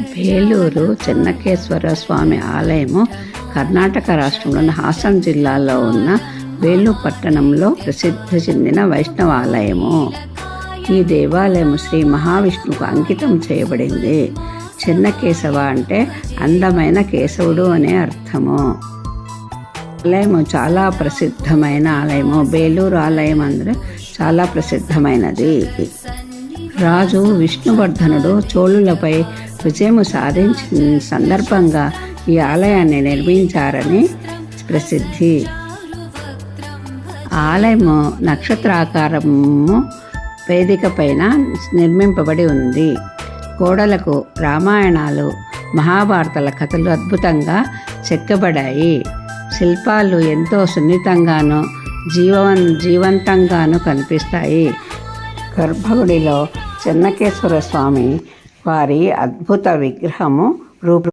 వేలూరు చెన్నకేశ్వర స్వామి ఆలయము కర్ణాటక రాష్ట్రంలోని హాసన్ జిల్లాలో ఉన్న వేలూరు పట్టణంలో ప్రసిద్ధి చెందిన వైష్ణవ ఆలయము. ఈ దేవాలయం శ్రీ మహావిష్ణువుకు అంకితం చేయబడింది. చెన్నకేశవ అంటే అందమైన కేశవుడు అనే అర్థము. ఆలయము చాలా ప్రసిద్ధమైన ఆలయము. వేలూరు ఆలయం అందరూ చాలా ప్రసిద్ధమైనది. రాజు విష్ణువర్ధనుడు చోళులపై విజయం సాధించిన సందర్భంగా ఈ ఆలయాన్ని నిర్మించారని ప్రసిద్ధి. ఆలయము నక్షత్రాకారము వేదిక పైన నిర్మింపబడి ఉంది. గోడలకు రామాయణాలు, మహాభారతాల కథలు అద్భుతంగా చెక్కబడాయి. శిల్పాలు ఎంతో సున్నితంగాను జీవంతంగాను కనిపిస్తాయి. గర్భగుడిలో చెన్నకేశ్వర స్వామి వారి అద్భుత విగ్రహము